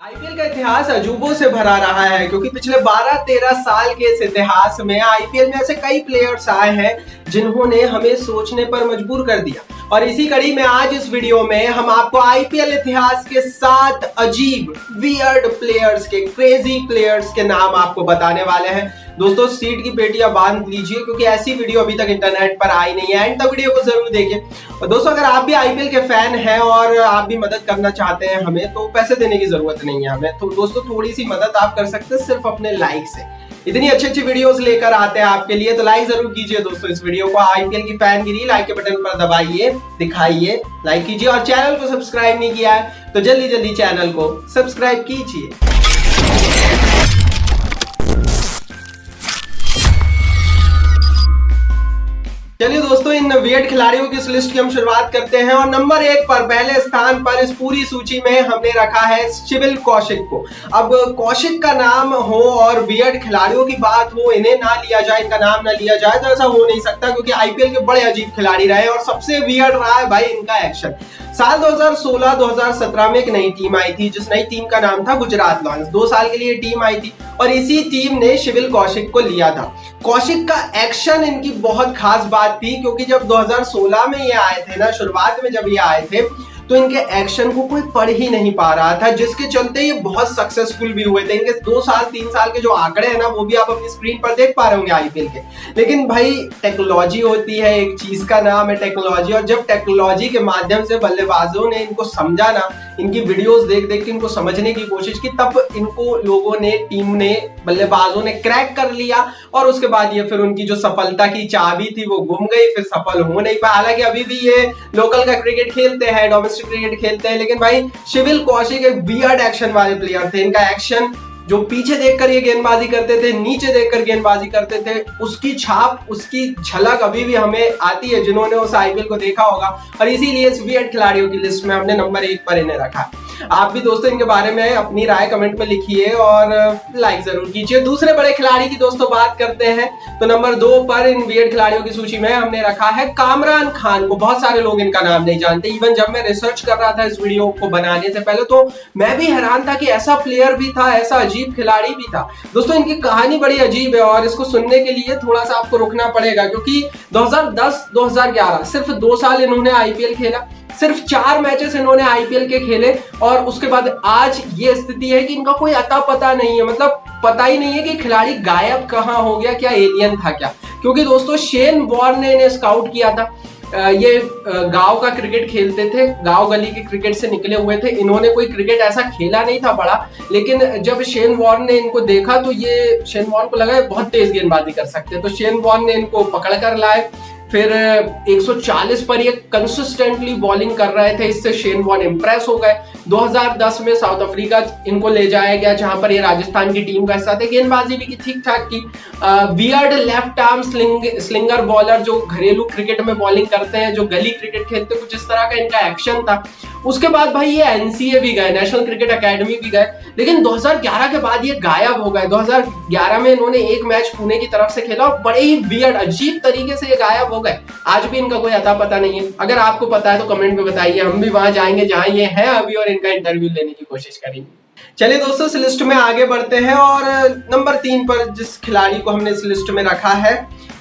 IPL का इतिहास अजूबों से भरा रहा है क्योंकि पिछले 12-13 साल के इस इतिहास में आईपीएल में ऐसे कई प्लेयर्स आए हैं जिन्होंने हमें सोचने पर मजबूर कर दिया। और इसी कड़ी में आज इस वीडियो में हम आपको आईपीएल इतिहास के 7 अजीब वियर्ड प्लेयर्स के क्रेजी प्लेयर्स के नाम आपको बताने वाले हैं। दोस्तों सीट की पेटियां बांध लीजिए क्योंकि ऐसी वीडियो अभी तक इंटरनेट पर आई नहीं है। एंड तक वीडियो को जरूर देखिए। और दोस्तों अगर आप भी आईपीएल के फैन हैं और आप भी मदद करना चाहते हैं हमें, तो पैसे देने की जरूरत नहीं है हमें। तो दोस्तों थोड़ी सी मदद आप कर सकते हैं सिर्फ अपने लाइक से। इतनी अच्छी अच्छी वीडियोस लेकर आते हैं आपके लिए, तो लाइक जरूर कीजिए दोस्तों इस वीडियो को। आईपीएल की फैनगिरी लाइक के बटन पर दबाइए, दिखाइए, लाइक कीजिए। और चैनल को सब्सक्राइब नहीं किया है तो जल्दी जल्दी चैनल को सब्सक्राइब कीजिए। चलिए दोस्तों इन वियर्ड खिलाड़ियों की इस लिस्ट की हम शुरुआत करते हैं। और नंबर 1 पर पहले स्थान पर इस पूरी सूची में हमने रखा है सिबिल कौशिक को। अब कौशिक का नाम हो और वियर्ड खिलाड़ियों की बात हो, इन्हें ना लिया जाए, इनका नाम ना लिया जाए, तो ऐसा हो नहीं सकता क्योंकि आईपीएल के बड़े अजीब खिलाड़ी रहे और सबसे वियर्ड रहा है भाई इनका एक्शन। साल 2016-2017 में एक नई टीम आई थी जिस नई टीम का नाम था गुजरात लॉयंस। 2 साल के लिए टीम आई थी और इसी टीम ने सिबिल कौशिक को लिया था। कौशिक का एक्शन इनकी बहुत खास बात थी क्योंकि जब 2016 में ये आए थे ना, शुरुआत में जब ये आए थे तो इनके एक्शन को कोई पढ़ ही नहीं पा रहा था, जिसके चलते ये बहुत सक्सेसफुल भी हुए थे। इनके 2 साल 3 साल के जो आंकड़े हैं ना, वो भी आप अपनी स्क्रीन पर देख पा रहे होंगे आईपीएल के। लेकिन भाई टेक्नोलॉजी होती है, एक चीज का नाम है टेक्नोलॉजी, और जब टेक्नोलॉजी के माध्यम से बल्लेबाजों ने इनको समझा ना, इनकी वीडियोस देख देख के इनको समझने की कोशिश की, तब इनको लोगों ने, टीम ने, बल्लेबाजों ने क्रैक कर लिया। और उसके बाद ये फिर उनकी जो सफलता की चाबी थी वो गुम गई, फिर सफल हो नहीं पाया। हालांकि अभी भी ये लोकल का क्रिकेट खेलते हैं, डोमेस्टिक क्रिकेट खेलते हैं, लेकिन भाई सिबिल कौशिक एक वियर्ड एक्शन वाले प्लेयर थे। इनका एक्शन जो पीछे देखकर ये गेंदबाजी करते थे, नीचे देखकर गेंदबाजी करते थे, उसकी छाप, उसकी झलक अभी भी हमें आती है जिन्होंने उस आईपीएल को देखा होगा। और इसीलिए इस वियर्ड खिलाड़ियों की लिस्ट में हमने नंबर 1 पर इन्हें रखा। आप भी दोस्तों इनके बारे में अपनी राय कमेंट में लिखिए और लाइक जरूर कीजिए। दूसरे बड़े खिलाड़ी की दोस्तों बात करते हैं तो नंबर 2 पर इन वियर्ड खिलाड़ियों की सूची में हमने रखा है कामरान खान को। बहुत सारे लोग इनका नाम नहीं जानते। इवन जब मैं रिसर्च कर रहा था इस वीडियो को बनाने से पहले तो मैं भी हैरान था कि ऐसा प्लेयर भी था, ऐसा अजीब खिलाड़ी भी था। दोस्तों इनकी कहानी बड़ी अजीब है और इसको सुनने के लिए थोड़ा सा आपको रुकना पड़ेगा क्योंकि 2010-2011 सिर्फ 2 साल इन्होंने आईपीएल खेला, सिर्फ 4 मैचेस इन्होंने आईपीएल के खेले और उसके बाद आज ये स्थिति है कि इनका कोई अता पता नहीं है। मतलब पता ही नहीं है कि खिलाड़ी गायब कहां हो गया, क्या एलियन था क्या। क्योंकि दोस्तों शेन वॉर्न ने इन्हें स्काउट किया था। ये गांव का क्रिकेट खेलते थे, गांव गली के क्रिकेट से निकले हुए थे। इन्होंने कोई क्रिकेट ऐसा खेला नहीं था बड़ा, लेकिन जब शेन वॉर्न ने इनको देखा तो ये शेन वॉर्न को लगा बहुत तेज गेंदबाजी कर सकते हैं, तो शेन वॉर्न ने इनको पकड़ कर लाए। फिर 140 पर ये कंसिस्टेंटली बॉलिंग कर रहे थे, इससे शेन वॉर्न इंप्रेस हो गए। 2010 में साउथ अफ्रीका इनको ले जाया गया जहां पर ये राजस्थान की टीम का हिस्सा थे। गेंदबाजी भी ठीक ठाक की। Weird left arm slinger bowler जो घरेलू क्रिकेट में बॉलिंग करते हैं, जो गली क्रिकेट खेलते हैं, कुछ इस तरह का इनका एक्शन था। उसके बाद भाई ये एनसीए भी गए, नेशनल क्रिकेट एकेडमी भी गए, लेकिन 2011 के बाद ये गायब हो गए। 2011 में इन्होंने एक मैच पुणे की तरफ से खेला और बड़े ही वियर्ड अजीब तरीके से ये गायब हो गए। आज भी इनका कोई अता पता नहीं है। अगर आपको पता है तो कमेंट में बताइए, हम भी वहां जाएंगे जहां ये है अभी और इनका इंटरव्यू लेने की कोशिश करेंगे। चलिए दोस्तों इस लिस्ट में आगे बढ़ते हैं और नंबर 3 पर जिस खिलाड़ी को हमने इस लिस्ट में रखा है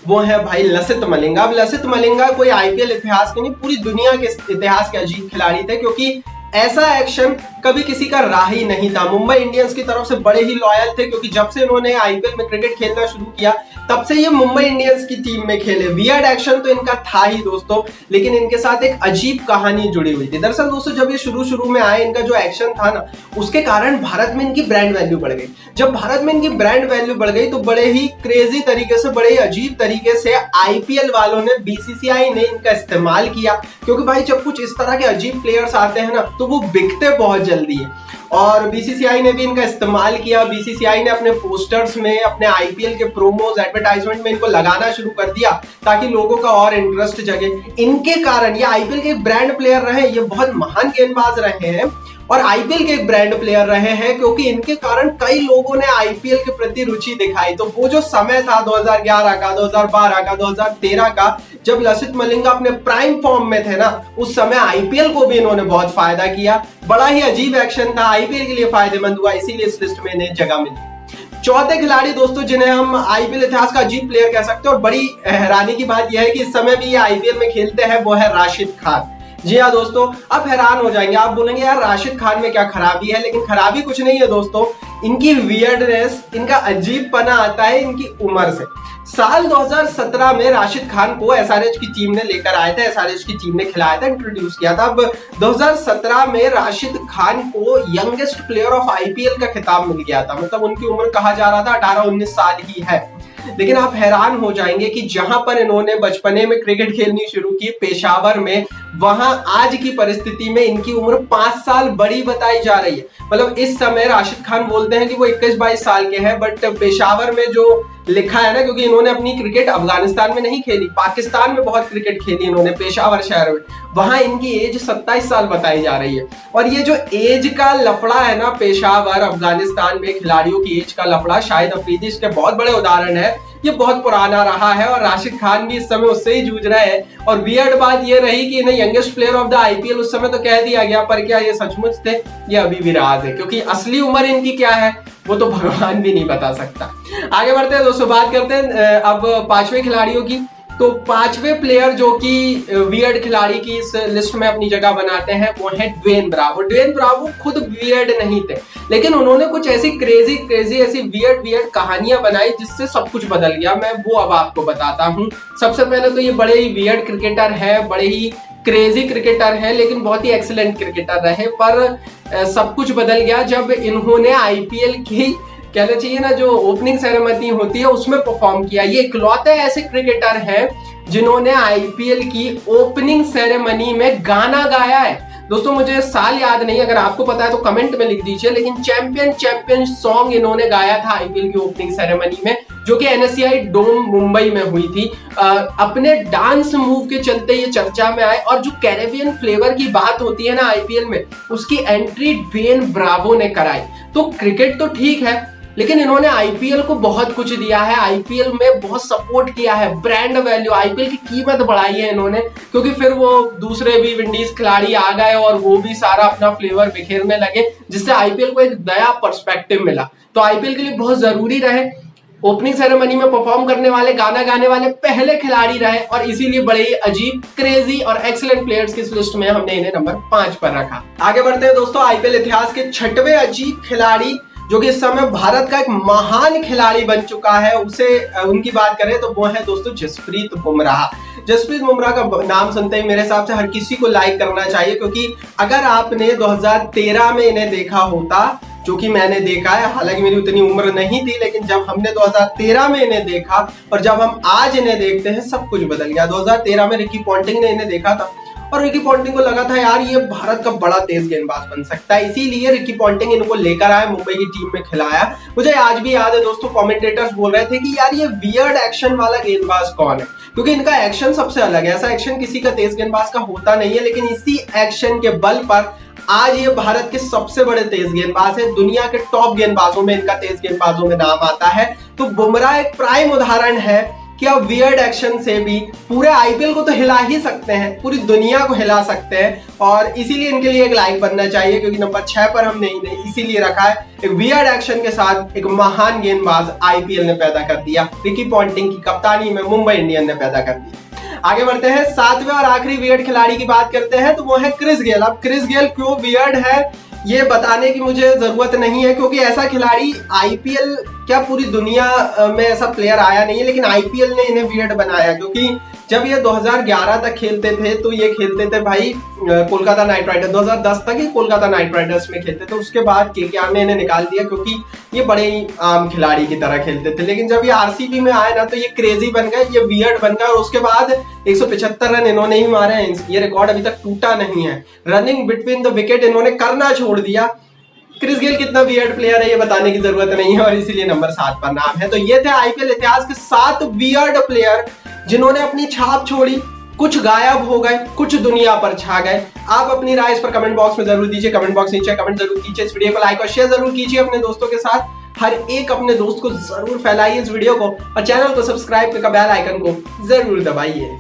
वो है भाई लसित मलिंगा। अब लसित मलिंगा कोई आईपीएल इतिहास के नहीं, पूरी दुनिया के इतिहास के अजीब खिलाड़ी थे क्योंकि ऐसा एक्शन कभी किसी का रहा ही नहीं था। मुंबई इंडियंस की तरफ से बड़े ही लॉयल थे क्योंकि जब से इन्होंने आईपीएल में क्रिकेट खेलना शुरू किया तब से ये मुंबई इंडियंस की टीम में खेले। वियर्ड एक्शन तो इनका था ही दोस्तों, लेकिन इनके साथ एक अजीब कहानी जुड़ी हुई थी। दरअसल दोस्तों जब ये शुरू में आए, इनका जो एक्शन था ना, उसके कारण भारत में इनकी ब्रांड वैल्यू बढ़ गई। जब भारत में इनकी ब्रांड वैल्यू बढ़ गई तो बड़े ही क्रेजी तरीके से, बड़े ही अजीब तरीके से आईपीएल वालों ने, बीसीसीआई ने इनका इस्तेमाल किया। क्योंकि भाई जब कुछ इस तरह के अजीब प्लेयर्स आते हैं ना तो वो बिकते बहुत जल्दी है, और बीसीसीआई ने भी इनका इस्तेमाल किया। बीसीसीआई ने अपने पोस्टर्स में, अपने आईपीएल के प्रोमोज, एडवर्टाइजमेंट में इनको लगाना शुरू कर दिया ताकि लोगों का और इंटरेस्ट जगे। इनके कारण ये आईपीएल के ब्रांड प्लेयर रहे, ये बहुत महान गेंदबाज रहे हैं और आईपीएल के एक ब्रांड प्लेयर रहे हैं, क्योंकि इनके कारण कई लोगों ने आईपीएल के प्रति रुचि दिखाई। तो वो जो समय था 2011 का, 2012 का, 2013 का, जब लसित मलिंगा अपने प्राइम फॉर्म में थे ना, उस समय आईपीएल को भी इन्होंने बहुत फायदा किया। बड़ा ही अजीब एक्शन था, आईपीएल के लिए फायदेमंद हुआ, इसीलिए इस लिस्ट में इन्हें जगह मिली। चौथे खिलाड़ी दोस्तों जिन्हें हम आईपीएल इतिहास का अजीब प्लेयर कह सकते हैं, और बड़ी हैरानी की बात यह है कि इस समय भी ये आईपीएल में खेलते हैं, वो है राशिद खान। जी हाँ दोस्तों, आप हैरान हो जाएंगे, आप बोलेंगे यार राशिद खान में क्या खराबी है, लेकिन खराबी कुछ नहीं है दोस्तों, इनकी वियर्डनेस, इनका अजीबपना आता है इनकी उम्र से। साल 2017 में राशिद खान को एसआरएच की टीम ने लेकर आया था, एसआरएच की टीम ने खिलाया था, इंट्रोड्यूस किया था। अब 2017 में राशिद खान को यंगेस्ट प्लेयर ऑफ आईपीएल का खिताब मिल गया था, मतलब उनकी उम्र कहा जा रहा था 18-19 साल ही है। लेकिन आप हैरान हो जाएंगे कि जहां पर इन्होंने बचपने में क्रिकेट खेलनी शुरू की पेशावर में, वहां आज की परिस्थिति में इनकी उम्र 5 साल बड़ी बताई जा रही है। मतलब इस समय राशिद खान बोलते हैं कि वो 21-22 साल के हैं, बट पेशावर में जो लिखा है ना, क्योंकि इन्होंने अपनी क्रिकेट अफगानिस्तान में नहीं खेली, पाकिस्तान में बहुत क्रिकेट खेली इन्होंने, पेशावर शहर में, वहां इनकी एज 27 साल बताई जा रही है। और ये जो एज का लफड़ा है ना, पेशावर अफगानिस्तान में खिलाड़ियों की एज का लफड़ा, शाहिद अफरीदी इसके बहुत बड़े उदाहरण है। ये बहुत पुराना रहा है और राशिद खान भी इस समय उससे ही जूझ रहे हैं। और वियर्ड बात ये रही कि इन्हें youngest player of the IPL उस समय तो कह दिया गया, पर क्या ये सचमुच थे, ये अभी भी राज है, क्योंकि असली उम्र इनकी क्या है वो तो भगवान भी नहीं बता सकता। आगे बढ़ते हैं दोस्तों, बात करते हैं अब पांचवें खिलाड़ियों की। तो पांचवें प्लेयर जो कि वियर्ड खिलाड़ी की इस लिस्ट में अपनी जगह बनाते हैं, वो है ड्वेन ब्रावो। ड्वेन ब्रावो खुद वियर्ड नहीं थे, लेकिन उन्होंने कुछ ऐसी क्रेजी ऐसी वियर्ड कहानियां बनाई जिससे सब कुछ बदल गया। मैं वो अब आपको बताता हूँ। सबसे पहले तो ये बड़े ही वियर्ड क्रिकेटर है, बड़े ही क्रेजी क्रिकेटर है, लेकिन बहुत ही एक्सीलेंट क्रिकेटर रहे। पर सब कुछ बदल गया जब इन्होंने आईपीएल की, कहना चाहिए ना, जो ओपनिंग सेरेमनी होती है उसमें परफॉर्म किया। ये इकलौते ऐसे क्रिकेटर हैं जिन्होंने आईपीएल की ओपनिंग सेरेमनी में गाना गाया है। दोस्तों मुझे साल याद नहीं, अगर आपको पता है तो कमेंट में लिख दीजिए, लेकिन चैंपियन सॉन्ग इन्होंने गाया था आईपीएल की ओपनिंग सेरेमनी में, जो कि एनएससीआई डोम मुंबई में हुई थी। अपने डांस मूव के चलते ये चर्चा में आए, और जो कैरेबियन फ्लेवर की बात होती है ना आईपीएल में, उसकी एंट्री ड्वेन ब्रावो ने कराई। तो क्रिकेट तो ठीक है, लेकिन इन्होंने आईपीएल को बहुत कुछ दिया है, आईपीएल में बहुत सपोर्ट किया है, ब्रांड वैल्यू, आईपीएल की कीमत बढ़ाई है इन्होंने, क्योंकि फिर वो दूसरे भी विंडीज खिलाड़ी आ गए और वो भी सारा अपना फ्लेवर बिखेरने लगे, जिससे आईपीएल को एक नया पर्सपेक्टिव मिला। तो आईपीएल के लिए बहुत जरूरी रहे, ओपनिंग सेरेमनी में परफॉर्म करने वाले, गाना गाने वाले पहले खिलाड़ी रहे, और इसीलिए बड़े ही अजीब, क्रेजी और एक्सीलेंट प्लेयर्स की इस लिस्ट में हमने इन्हें नंबर 5 पर रखा। आगे बढ़ते हैं दोस्तों, आईपीएल इतिहास के 6वें अजीब खिलाड़ी, जो कि इस समय भारत का एक महान खिलाड़ी बन चुका है, उनकी बात करें तो वो है दोस्तों जसप्रीत बुमराह। जसप्रीत बुमराह का नाम सुनते ही मेरे हिसाब से हर किसी को लाइक करना चाहिए, क्योंकि अगर आपने 2013 में इन्हें देखा होता, जो कि मैंने देखा है, हालांकि मेरी उतनी उम्र नहीं थी, लेकिन जब हमने 2013 में इन्हें देखा और जब हम आज इन्हें देखते हैं, सब कुछ बदल गया। 2013 में रिकी पॉन्टिंग ने इन्हें देखा था और रिकी पॉन्टिंग को लगा था यार ये भारत का बड़ा तेज गेंदबाज बन सकता है, इसीलिए रिकी पॉन्टिंग इनको लेकर आया, मुंबई की टीम में खिलाया। मुझे आज भी याद है दोस्तों, कमेंटेटर्स बोल रहे थे कि यार ये वियर्ड एक्शन वाला गेंदबाज कौन है, क्योंकि इनका एक्शन सबसे अलग है, ऐसा एक्शन किसी का तेज गेंदबाज का होता नहीं है, लेकिन इसी एक्शन के बल पर आज ये भारत के सबसे बड़े तेज गेंदबाज है। दुनिया के टॉप गेंदबाजों में इनका तेज गेंदबाजों में नाम आता है। तो बुमराह एक प्राइम उदाहरण है कि आप वियर्ड एक्शन से भी पूरे आईपीएल को तो हिला ही सकते हैं, पूरी दुनिया को हिला सकते हैं, और इसीलिए इनके लिए एक लाइक बनना चाहिए, क्योंकि नंबर 6 पर हमने इन्हें इसीलिए रखा है। एक वियर्ड एक्शन के साथ एक महान गेंदबाज आईपीएल ने पैदा कर दिया, रिकी पॉन्टिंग की कप्तानी में मुंबई इंडियन ने पैदा कर दिया। आगे बढ़ते हैं, 7वें और आखिरी वियर्ड खिलाड़ी की बात करते हैं, तो वो है क्रिस गेल। अब क्रिस गेल क्यों वियर्ड है ये बताने की मुझे जरूरत नहीं है, क्योंकि ऐसा खिलाड़ी आईपीएल क्या पूरी दुनिया में ऐसा प्लेयर आया नहीं है, लेकिन आईपीएल ने इन्हें वियर्ड बनाया, क्योंकि जब ये 2011 तक खेलते थे तो ये खेलते थे भाई कोलकाता नाइट राइडर्स, 2010 तक ये कोलकाता नाइट राइडर्स में खेलते थे। उसके बाद केकेआर ने इन्हें निकाल दिया, क्योंकि ये बड़े ही आम खिलाड़ी की तरह खेलते थे। लेकिन जब ये आरसीबी में आए ना, तो ये क्रेजी बन गए, ये वियर्ड बन गए, और उसके बाद 175 रन इन्होंने ही मारे हैं। ये रिकॉर्ड अभी तक टूटा नहीं है। रनिंग बिटवीन द विकेट इन्होंने करना छोड़ दिया। क्रिस गेल कितना वियर्ड प्लेयर है ये बताने की जरूरत नहीं है, और इसीलिए नंबर 7 पर नाम है। तो ये थे आईपीएल इतिहास के 7 वियर्ड प्लेयर जिन्होंने अपनी छाप छोड़ी, कुछ गायब हो गए, कुछ दुनिया पर छा गए। आप अपनी राय इस पर कमेंट बॉक्स में जरूर दीजिए। कमेंट बॉक्स नीचे कमेंट जरूर कीजिए, इस वीडियो को लाइक और शेयर जरूर कीजिए अपने दोस्तों के साथ। हर एक अपने दोस्त को जरूर फैलाइए इस वीडियो को, और चैनल को सब्सक्राइब करके बेल आइकन को जरूर दबाइए।